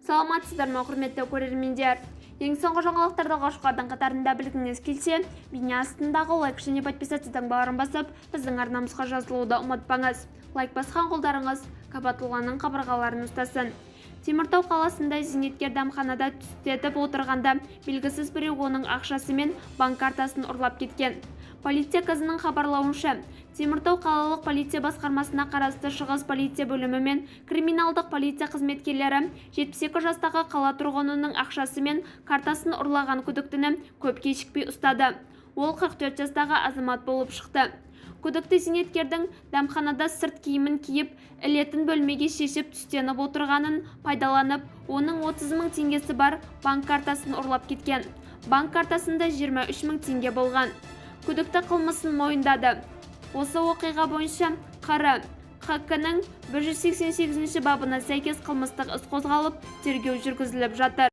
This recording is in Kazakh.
Саламатсыздар ма, құрметті көрермендер? Ең соңғы жаңалықтарды алғашқылардың қатарында білгіңіз келсе, бейне астындағы лайк және подписациядан барын басып, біздің арнамызға жазылуды ұмытпаңыз. Лайк басқан қолдарыңыз Кабатулланың қабырғаларын ұстасын. Теміртау қаласында зейнеткер дәмханада түстетіп отырғанда белгісіз біреу оның ақшасы мен банк картасын ұрлап кеткен. Полиция қызының хабарлауынша, Теміртау қалалық полиция басқармасына қарасты Шығыс полиция бөлімі мен криминалдық полиция қызметкерлері 72 жастағы қала тұрғынының ақшасы мен картасын ұрлаған күдіктіні көп кешікпей ұстады. Ол 44 жастағы азамат болып шықты. Күдікті зейнеткердің дәмханада сырт киімін киіп, ілетін бөлмеге шешіп түстеніп отырғанын пайдаланып, оның 30 мың теңгесі бар банк картасын ұрлап кеткен. Банк картасында 23 мың теңге болған. Күдікті қылмысын мойындады. Осы оқиға бойынша КР-ның 188 бабына сәйкес қылмыстық іс қозғалып, тергеу жүргізіліп жатыр.